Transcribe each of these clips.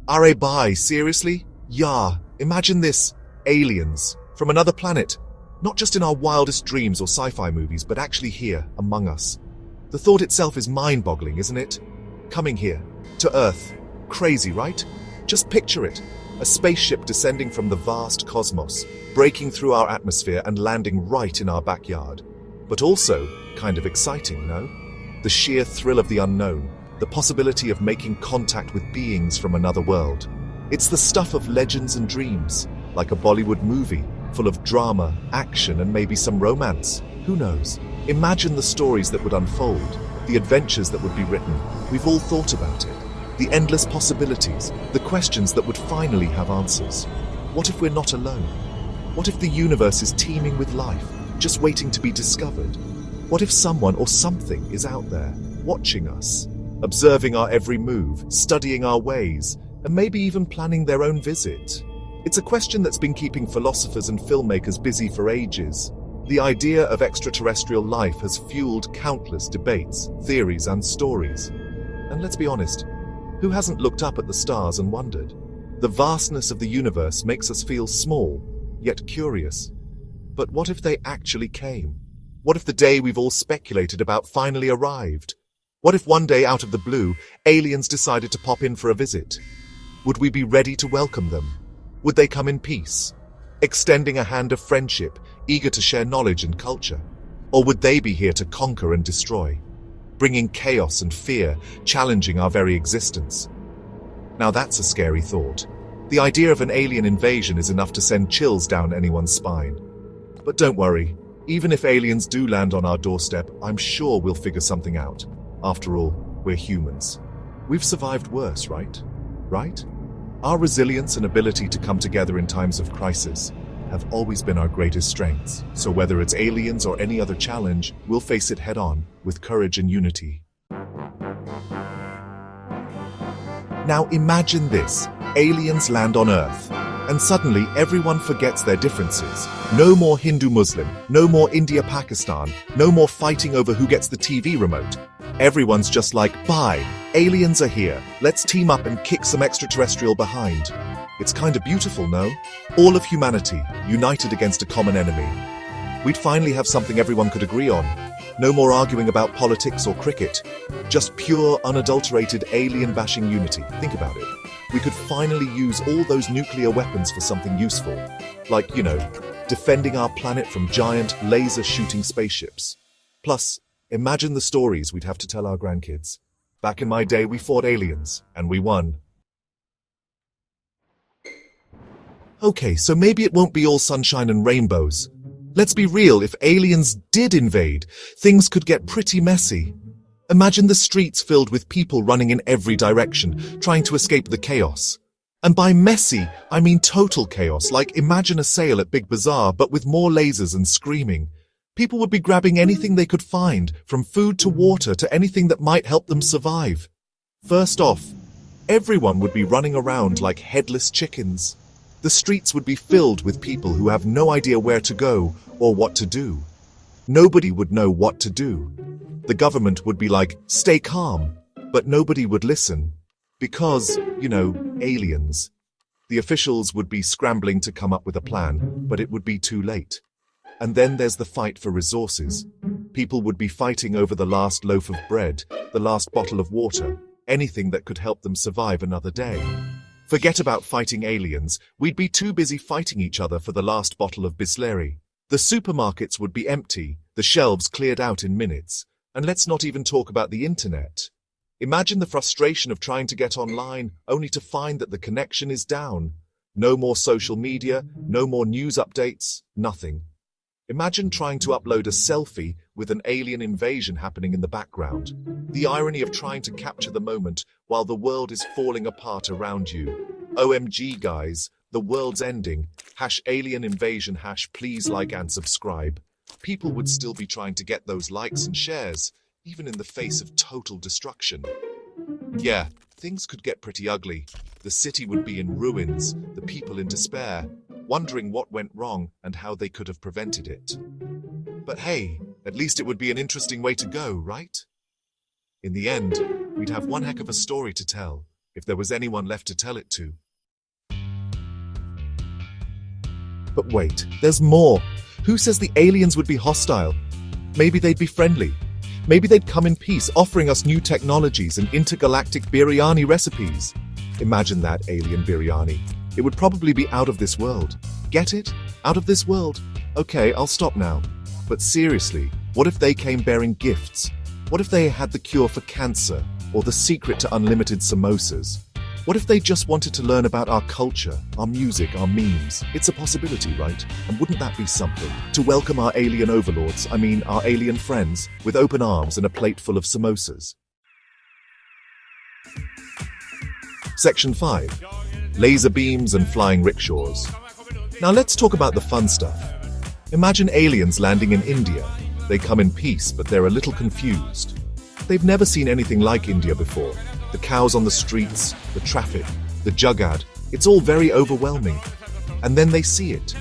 Are Bhai, seriously? Yeah, imagine this. Aliens. From another planet. Not just in our wildest dreams or sci-fi movies, but actually here, among us. The thought itself is mind-boggling, isn't it? Coming here, to Earth. Crazy, right? Just picture it. A spaceship descending from the vast cosmos, breaking through our atmosphere and landing right in our backyard. But also, kind of exciting, no? The sheer thrill of the unknown, the possibility of making contact with beings from another world. It's the stuff of legends and dreams, like a Bollywood movie, full of drama, action, and maybe some romance. Who knows? Imagine the stories that would unfold, the adventures that would be written. We've all thought about it. The endless possibilities, the questions that would finally have answers. What if we're not alone? What if the universe is teeming with life, just waiting to be discovered? What if someone or something is out there, watching us, observing our every move, studying our ways, and maybe even planning their own visit? It's a question that's been keeping philosophers and filmmakers busy for ages. The idea of extraterrestrial life has fueled countless debates, theories, and stories. And let's be honest, who hasn't looked up at the stars and wondered? The vastness of the universe makes us feel small, yet curious. But what if they actually came? What if the day we've all speculated about finally arrived? What if one day, out of the blue, aliens decided to pop in for a visit? Would we be ready to welcome them? Would they come in peace, extending a hand of friendship, eager to share knowledge and culture? Or would they be here to conquer and destroy, bringing chaos and fear, challenging our very existence? Now that's a scary thought. The idea of an alien invasion is enough to send chills down anyone's spine. But don't worry, even if aliens do land on our doorstep, I'm sure we'll figure something out. After all, we're humans. We've survived worse, right? Right? Our resilience and ability to come together in times of crisis have always been our greatest strengths. So whether it's aliens or any other challenge, we'll face it head on with courage and unity. Now imagine this. Aliens land on Earth, and suddenly everyone forgets their differences. No more Hindu-Muslim, no more India-Pakistan, no more fighting over who gets the TV remote. Everyone's just like, bye, aliens are here. Let's team up and kick some extraterrestrial behind. It's kind of beautiful, no? All of humanity, united against a common enemy. We'd finally have something everyone could agree on. No more arguing about politics or cricket. Just pure, unadulterated, alien-bashing unity. Think about it. We could finally use all those nuclear weapons for something useful. Like, defending our planet from giant, laser-shooting spaceships. Plus, imagine the stories we'd have to tell our grandkids. Back in my day, we fought aliens, and we won. Okay, so maybe it won't be all sunshine and rainbows. Let's be real, if aliens did invade, things could get pretty messy. Imagine the streets filled with people running in every direction, trying to escape the chaos. And by messy, I mean total chaos, like imagine a sale at Big Bazaar, but with more lasers and screaming. People would be grabbing anything they could find, from food to water to anything that might help them survive. First off, everyone would be running around like headless chickens. The streets would be filled with people who have no idea where to go or what to do. Nobody would know what to do. The government would be like, stay calm, but nobody would listen. Because, aliens. The officials would be scrambling to come up with a plan, but it would be too late. And then there's the fight for resources. People would be fighting over the last loaf of bread, the last bottle of water, anything that could help them survive another day. Forget about fighting aliens, we'd be too busy fighting each other for the last bottle of Bisleri. The supermarkets would be empty, the shelves cleared out in minutes. And let's not even talk about the internet. Imagine the frustration of trying to get online, only to find that the connection is down. No more social media, no more news updates, nothing. Imagine trying to upload a selfie with an alien invasion happening in the background. The irony of trying to capture the moment while the world is falling apart around you. OMG guys, the world's ending. #alien invasion, please like and subscribe. People would still be trying to get those likes and shares, even in the face of total destruction. Yeah, things could get pretty ugly. The city would be in ruins, the people in despair, wondering what went wrong and how they could have prevented it. But hey, at least it would be an interesting way to go, right? In the end, we'd have one heck of a story to tell. if there was anyone left to tell it to. But wait, there's more. Who says the aliens would be hostile? Maybe they'd be friendly. Maybe they'd come in peace, offering us new technologies and intergalactic biryani recipes. Imagine that alien biryani. It would probably be out of this world. Get it? Out of this world. Okay, I'll stop now. But seriously, what if they came bearing gifts? What if they had the cure for cancer or the secret to unlimited samosas? What if they just wanted to learn about our culture, our music, our memes? It's a possibility, right? And wouldn't that be something? To welcome our alien overlords, our alien friends, with open arms and a plate full of samosas. Section 5. Laser beams and flying rickshaws. Now let's talk about the fun stuff. Imagine aliens landing in India. They come in peace, but they're a little confused. They've never seen anything like India before. The cows on the streets, the traffic, the jugaad, it's all very overwhelming. And then they see it.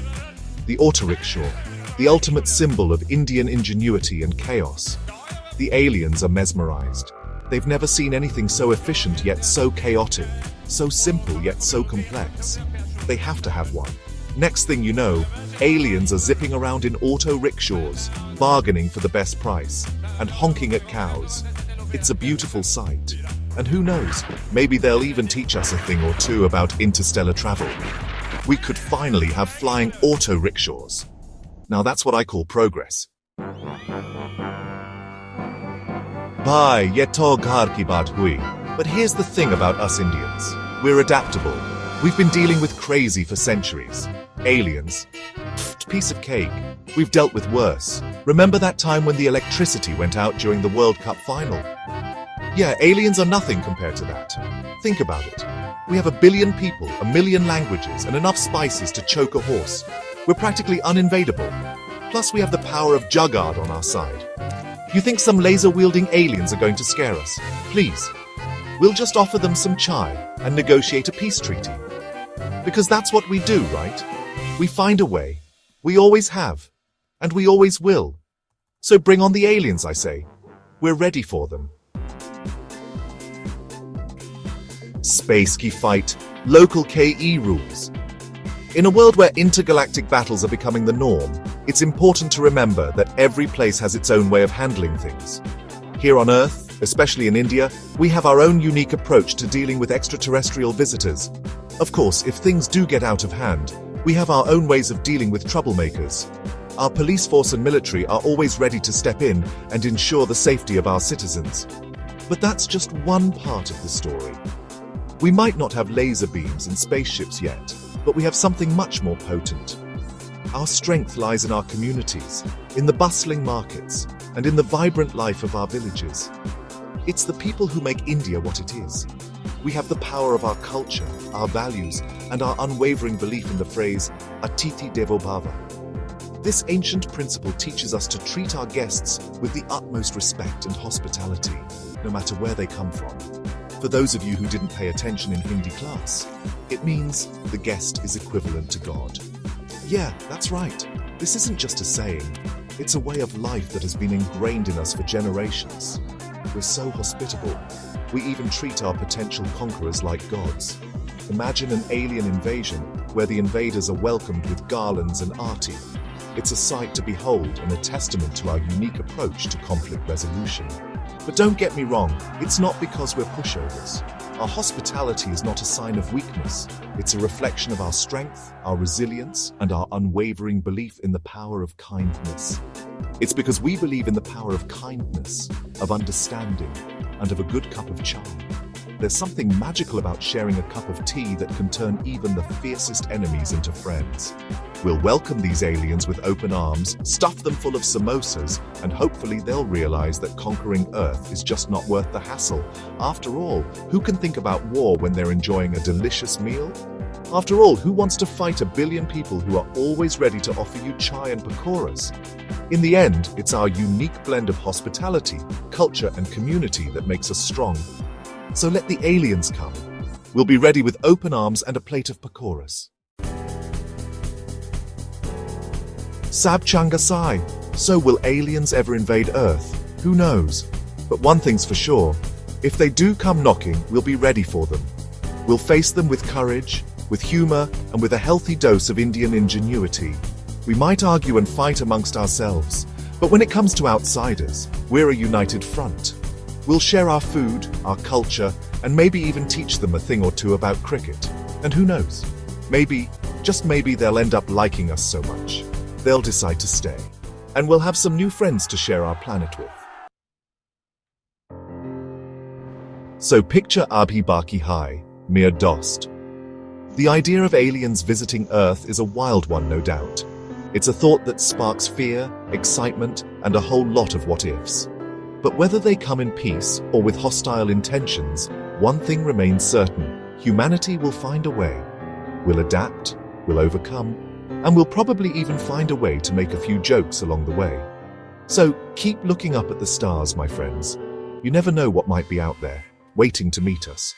The auto rickshaw, the ultimate symbol of Indian ingenuity and chaos. The aliens are mesmerized. They've never seen anything so efficient yet so chaotic, so simple yet so complex. They have to have one. Next thing you know, aliens are zipping around in auto rickshaws, bargaining for the best price, and honking at cows. It's a beautiful sight. And who knows, maybe they'll even teach us a thing or two about interstellar travel. We could finally have flying auto rickshaws. Now that's what I call progress. Bhai, ye to ghar ki baat hui. But here's the thing about us Indians. We're adaptable. We've been dealing with crazy for centuries. Aliens. Pfft, piece of cake. We've dealt with worse. Remember that time when the electricity went out during the World Cup final? Yeah, aliens are nothing compared to that. Think about it. We have 1 billion people, 1 million languages, and enough spices to choke a horse. We're practically uninvadable. Plus we have the power of jugaad on our side. You think some laser-wielding aliens are going to scare us? Please. We'll just offer them some chai and negotiate a peace treaty. Because that's what we do, right? We find a way. We always have. And we always will. So bring on the aliens, I say. We're ready for them. Space ki fight, local KE rules. In a world where intergalactic battles are becoming the norm, it's important to remember that every place has its own way of handling things. Here on Earth, especially in India, we have our own unique approach to dealing with extraterrestrial visitors. Of course, if things do get out of hand, we have our own ways of dealing with troublemakers. Our police force and military are always ready to step in and ensure the safety of our citizens. But that's just one part of the story. We might not have laser beams and spaceships yet, but we have something much more potent. Our strength lies in our communities, in the bustling markets, and in the vibrant life of our villages. It's the people who make India what it is. We have the power of our culture, our values, and our unwavering belief in the phrase, Atithi Devo Bhava. This ancient principle teaches us to treat our guests with the utmost respect and hospitality, no matter where they come from. For those of you who didn't pay attention in Hindi class, it means the guest is equivalent to God. Yeah, that's right. This isn't just a saying. It's a way of life that has been ingrained in us for generations. We're so hospitable. We even treat our potential conquerors like gods. Imagine an alien invasion where the invaders are welcomed with garlands and aarti. It's a sight to behold and a testament to our unique approach to conflict resolution. But don't get me wrong, it's not because we're pushovers. Our hospitality is not a sign of weakness. It's a reflection of our strength, our resilience, and our unwavering belief in the power of kindness. It's because we believe in the power of kindness, of understanding, and of a good cup of chai. There's something magical about sharing a cup of tea that can turn even the fiercest enemies into friends. We'll welcome these aliens with open arms, stuff them full of samosas, and hopefully they'll realize that conquering Earth is just not worth the hassle. After all, who can think about war when they're enjoying a delicious meal? After all, who wants to fight 1 billion people who are always ready to offer you chai and pakoras? In the end, it's our unique blend of hospitality, culture, and community that makes us strong. So let the aliens come. We'll be ready with open arms and a plate of pakoras. Sab changa sai. So will aliens ever invade Earth? Who knows? But one thing's for sure. If they do come knocking, we'll be ready for them. We'll face them with courage, with humor, and with a healthy dose of Indian ingenuity. We might argue and fight amongst ourselves, but when it comes to outsiders, we're a united front. We'll share our food, our culture, and maybe even teach them a thing or two about cricket. And who knows? Maybe, just maybe, they'll end up liking us so much, they'll decide to stay. And we'll have some new friends to share our planet with. So picture abhi baaki hai, mere dost. The idea of aliens visiting Earth is a wild one, no doubt. It's a thought that sparks fear, excitement, and a whole lot of what-ifs. But whether they come in peace or with hostile intentions, one thing remains certain: humanity will find a way. We'll adapt, we'll overcome, and we'll probably even find a way to make a few jokes along the way. So keep looking up at the stars, my friends. You never know what might be out there, waiting to meet us.